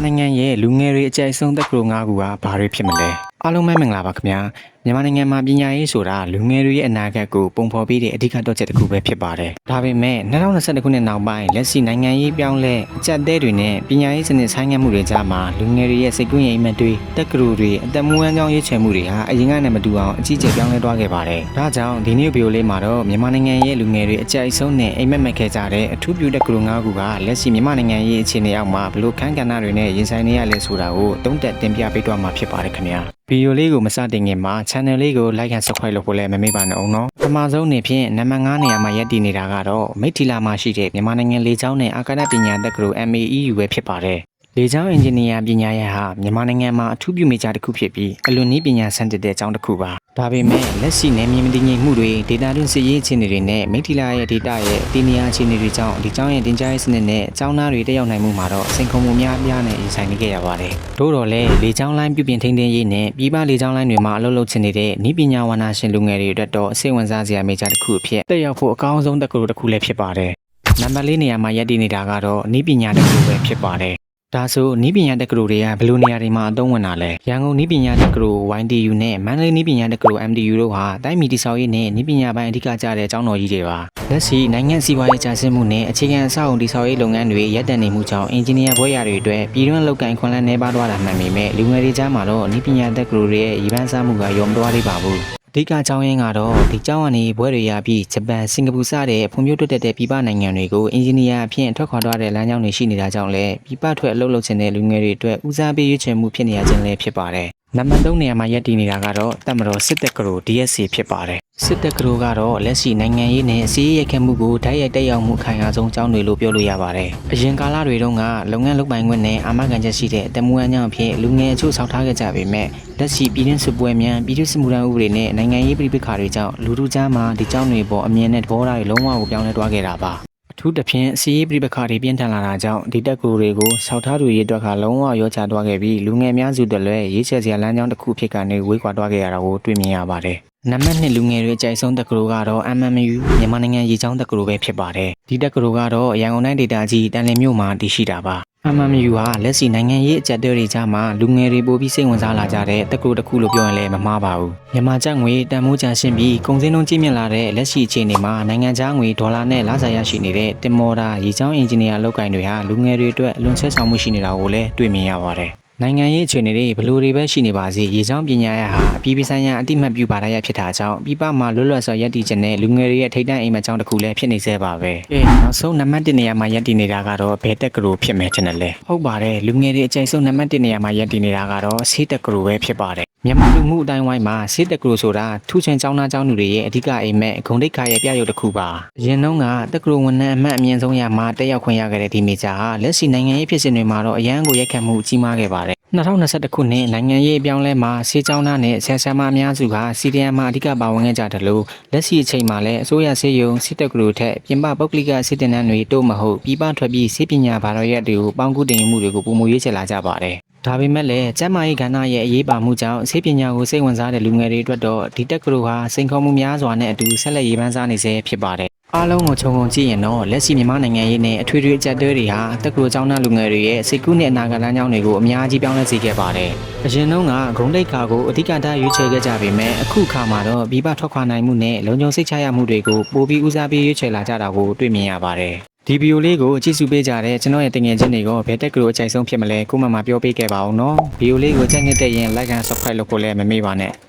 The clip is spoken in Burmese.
နိုင်ငံရဲ့လူငယ်တွေအကြိုက်ဆုံးတက္ကသိုလ်၅ခုကဘာတွေဖြစ်မလဲအားလုံးပဲမင်္ဂလာပါခင်ဗျာမြန်မာနိုင်ငံမှာပညာရေးဆိုတာလူငယ်တွေရဲ့အနာဂတ်ကိုပုံဖော်ပေးတဲ့အဓိကတော့ချက်တစ်ခုပဲဖြစ်ပါတယ်ဒါပေမဲ့2022ခုနှစ်နောက်ပိုင်းလက်ရှိနိုင်ငံရေးပြောင်းလဲအကြက်တဲတွေနဲ့ပညာရေးစနစ်ဆိုင်ငံမှုတွေကြားမှာလူငယ်တွေရဲ့စိတ်ကူးရင်အိမ်မက်တွေတက္ကသိုလ်တွေအသက်မွေးဝမ်းကြောင်းရွေးချယ်မှုတွေဟာအရင်ကနဲ့မတူအောင်အကြီးအကျယ်ပြောင်းလဲသွားခဲ့ပါတယ်ဒါကြောင့်ဒီနေ့ဗီဒီယိုလေးမှာတော့မြန်မာနိုင်ငံရဲ့လူငယ်တွေအကြိုက်ဆုံးနဲ့အိမ်မက်မဲ့ခဲ့ကြတဲ့အထူးပြုတက္ကသိုလ်၅ခုကလက်ရှိမြန်မာနိုင်ငံရဲ့အခြေအနေအောက်မှာဘလို့ခန်းကဏ္ဍတွေနဲ့ရင်ဆိုင်နေရလဲဆိုတာကိုတုံးတက်တင်ပြပေးသွားမှာဖြစ်ပါတယ်ခင်ဗျာဗီဒီယိုလေးကိုမစတင်ခင်မှာ channel လေးကို like and subscribe လုပ်ဖို့လည်းမမေ့ပါနဲ့အောင်နော်ပထမဆုံးအနေဖြင့်နံပါတ်5နေရာမှာရပ်တည်နေတာကတော့မိထီလာမှာရှိတဲ့မြန်မာနိုင်ငံလေကြောင်းနဲ့အာကာသပညာတက္ကသိုလ် MAEU ပဲဖြစ်ပါတယ်လေကြောင်းအင်ဂျင်နီယာပညာရပ်ဟာမြန်မာနိုင်ငံမှာအထူးပြုမိကြတစ်ခုဖြစ်ပြီးအလွန်နည်းပညာဆန်းသစ်တဲ့အကြောင်းတစ်ခုပါဒါပေမဲ့လက်ရှိနယ်မြေမတည်ငြိမ်မှုတွေဒေတာတွင်းစစ်ရေးအခြေအနေတွေနဲ့မိထီလာရဲ့ဒေတာရဲ့တည်နေရာအခြေအနေတွေကြောင့်ဒီကျောင်းရဲ့တင်ကြားရေးစနစ်နဲ့ကျောင်းသားတွေတက်ရောက်နိုင်မှုမှာတော့စိန်ခေါ်မှုများအပြားနဲ့ရင်ဆိုင်နေကြရပါတယ်။သို့တော်လည်းလေကြောင်းလိုင်းပြုပြင်ထိန်းသိမ်းရေးနဲ့ပြည်ပလေကြောင်းလိုင်းတွေမှာအလုပ်လုပ်ချင်နေတဲ့နည်းပညာဝါနာရှင်လူငယ်တွေအတွက်တော့စိတ်ဝင်စားစရာမိကြတစ်ခုအဖြစ်တက်ရောက်ဖို့အကောင်းဆုံးတက္ကသိုလ်တစ်ခုလည်းဖြစ်ပါတယ်။နံပါတ်4နေရာမှာရပ်တည်နေတာကတော့နည်းပညာတက္ကသိုလ်ပဲဖြစ်ပါတယ်ဒါဆိုနည်းပညာတက္ကသိုလ်တွေကဘယ်လိုနေရာတွေမှာအသုံးဝင်တာလဲရန်ကုန်နည်းပညာတက္ကသိုလ် YTU နဲ့မန္တလေးနည်းပညာတက္ကသိုလ် MTU တို့ဟာတိုင်းပြည်တည်ဆောက်ရေးနဲ့နည်းပညာပိုင်းအဓိကကျတဲ့အကြောင်းတော်ကြီးတွေပါလက်ရှိနိုင်ငံစီးပွားရေးကျဆင်းမှုနဲ့အခြေခံအဆောက်အုံတည်ဆောက်ရေးလုပ်ငန်းတွေရပ်တန့်နေမှုကြောင့်အင်ဂျင်နီယာဘွဲ့ရတွေအတွက်ပြည်တွင်းလောက်ကိုင်ခွန်လန်းနေပါသွားတာမှန်ပေမဲ့လူငယ်တွေကြားမှာတော့နည်းပညာတက္ကသိုလ်တွေရဲ့ရည်ပန်းစားမှုကရောမသွားသေးပါဘူးအဓိကအကြောင်းရင်းကတော့ဒီကျောင်းကနေဘွဲတွေရပြီးဂျပန်စင်ကာပူစတဲ့ဖွံ့ဖြိုးတိုးတက်တဲ့ပြည်ပနိုင်ငံတွေကိုအင်ဂျင်နီယာအဖြစ်ထွက်ခွာသွားတဲ့လမ်းကြောင်းတွေရှိနေတာကြောင့်လည်းပြည်ပထွက်အလုပ်လုပ်ချင်တဲ့လူငယ်တွေအတွက်ဦးစားပေးရွေးချယ်မှုဖြစ်နေရခြင်းလည်းဖြစ်ပါတယ်။နံပါတ်3နေရာမှာရပ်တည်နေတာကတော့တပ်မတော်စစ်တပ်ကရို DSC ဖြစ်ပါတယ်။စစ်တပ်ကရိုကတော့လက်ရှိနိုင်ငံရေးနဲ့စီးရဲရိုက်ခတ်မှုကိုဓာတ်ရိုက်တက်ရောက်မှုခိုင်အားဆုံးကျောင်းတွေလို့ပြောလို့ရပါတယ်။အရင်ကာလတွေတုန်းကလုပ်ငန်းလုပ်ပိုင်ခွင့်နဲ့အာမခံချက်ရှိတဲ့အတမွေးအကြောင်းအဖြစ်လူငယ်အချို့ဆောက်ထားခဲ့ကြပေမဲ့လက်ရှိပြည်တွင်းစစ်ပွဲများပြည်တွင်းစစ်မှုထမ်းဥပဒေနဲ့နိုင်ငံရေးပြည်ပခါတွေကြောင့်လူထုကြားမှာဒီကျောင်းတွေပေါ်အမြင်နဲ့သဘောထားတွေလုံးဝကိုပြောင်းလဲသွားခဲ့တာပါအထူးသဖြင့်စီးရေးပြည်ပခါတွေပြင်းထန်လာတာကြောင့်ဒီတက်ကူတွေကိုဆောက်ထားသူရေးအတွက်ကလုံးဝရောချသွားခဲ့ပြီးလူငယ်များစုတွေလည်းရေးချယ်စရာလမ်းကြောင်းတစ်ခုဖြစ်ကနေဝေးကွာသွားခဲ့ရတာကိုတွေ့မြင်ရပါတယ်နံပါတ်2လူငယ်တွေအကြိုက်ဆုံးတက္ကသိုလ်ကတော့ MMU မြန်မာနိုင်ငံရေချောင်းတက္ကသိုလ်ပဲဖြစ်ပါတယ်ဒီတက္ကသိုလ်ကတော့ရန်ကုန်တိုင်းဒေသကြီးတန်လင်းမြို့မှာတည်ရှိတာပါMMU ဟာလက်ရှိနိုင်ငံရေးအကြက်တွေကြားမှာလူငယ်တွေပိုပြီးစိတ်ဝင်စားလာကြတဲ့တက္ကသိုလ်တစ်ခုလို့ပြောရင်လည်းမမှားပါဘူးမြန်မာကျပ်ငွေတန်မိုးကျဆင်းပြီးကုန်စည်နှုန်းကြီးမြင့်လာတဲ့လက်ရှိအခြေအနေမှာနိုင်ငံခြားငွေဒေါ်လာနဲ့လစာရရှိနေတဲ့တင်မော်တာရေချောင်းအင်ဂျင်နီယာအလုပ်ကိုင်တွေဟာလူငယ်တွေအတွက်အလွန်ဆက်ဆောင်မှုရှိနေတာကိုလည်းတွေ့မြင်ရပါတယ်နိုင်ငံရေးအခြေအနေတွေဘလို့တွေပဲရှိနေပါစေရေချောင်းပညာရပ်ဟာအပြည်ပြည်ဆိုင်ရာအတိမတ်ပြုပါရရဖြစ်တာကြောင့်ပြည်ပမှာလွတ်လပ်စွာရပ်တည်ခြင်းနဲ့လူငယ်တွေရဲ့ထိပ်တန်းအိမ်မက်ကြောင်းတစ်ခုလည်းဖြစ်နေသေးပါပဲ။နောက်ဆုံးနံပါတ်1နေရာမှာရပ်တည်နေတာကတော့ဘယ်တက္ကသိုလ်ဖြစ်မယ်ချင်တယ်လဲ။ဟုတ်ပါတယ်လူငယ်တွေအကြိုက်ဆုံးနံပါတ်1နေရာမှာရပ်တည်နေတာကတော့ဆေးတက္ကသိုလ်ပဲဖြစ်ပါတယ်။မြန်မာလူမှုအတိုင်းဝိုင်းမှာဆေးတက္ကသိုလ်ဆိုတာထူးချွန်ကျောင်းသားကျောင်းသူတွေရဲ့အဓိကအိမ်မက်ဂုဏ်သိက္ခာရဲ့ပြရုပ်တစ်ခုပါ။အရင်တုန်းကတက္ကသိုလ်ဝန်ထမ်းအမှတ်အမြင့်ဆုံးရမှာတက်ရောက်ခွင့်ရခဲ့တဲ့ဒီမေဂျာဟာလက်ရှိနိုင်ငံရေးဖြစ်စဉ်တွေမှာတော့အရန်ကိုရိုက်ခတ်မှုကြီးမားခဲ့ပါတယ်2021ခုနှစ်နိုင်ငံရေးအပြောင်းလဲမှာဆေးကျောင်းသားနဲ့ဆရာဆရာမအများစုကစီဒီအမ်မှာအဓိကပါဝင်ခဲ့ကြတယ်လို့လက်ရှိအချိန်မှာလည်းအစိုးရဆေးရုံစစ်တပ်ကလူထက်ပြင်ပပုဂ္ဂလိကစစ်တင်တန်းတွေတိုးမဟုတ်ပြည်ပထွက်ပြီးဆေးပညာဘာသာရပ်တွေကိုပေါင်းကူးတင်မှုတွေကိုပုံမရွေးချယ်လာကြပါတယ်ဒါပေမဲ့လည်းကျန်းမာရေးကဏ္ဍရဲ့အရေးပါမှုကြောင့်ဆေးပညာကိုစိတ်ဝင်စားတဲ့လူငယ်တွေအတွက်တော့ဒီတက္ကသိုလ်ဟာစိန်ခေါ်မှုများစွာနဲ့အတူဆက်လက်ရေးပန်းစားနေစေဖြစ်ပါတယ်အားလုံးကိုခြုံငုံကြည့်ရင်တော့လက်ရှိမြန်မာနိုင်ငံရေးနဲ့အထွေထွေအကြက်တွေဟာတက္ကသိုလ်ကျောင်းသားလူငယ်တွေရဲ့စိတ်ကူးနဲ့အနာဂတ်လမ်းကြောင်းတွေကိုအများကြီးပြောင်းလဲစေခဲ့ပါတယ်။အရင်တုန်းကဂုဏ်သိက္ခာကိုအဓိကထားရွေးချယ်ခဲ့ကြပေမဲ့အခုအခါမှာတော့ပြည်ပထွက်ခွာနိုင်မှုနဲ့လုံခြုံစိတ်ချရမှုတွေကိုပိုပြီးဦးစားပေးရွေးချယ်လာကြတာကိုတွေ့မြင်ရပါတယ်။ဒီဗီဒီယိုလေးကိုကြည့်ရှုပေးကြတဲ့ကျွန်တော်ရဲ့တငယ်ချင်းတွေကဘယ်တက္ကသိုလ်အကြိုက်ဆုံးဖြစ်မလဲကိုမှပြောပေးခဲ့ပါအောင်နော်။ဗီဒီယိုလေးကိုကြိုက်နေတဲ့ရင် like and subscribe လုပ်ဖို့လည်းမမေ့ပါနဲ့။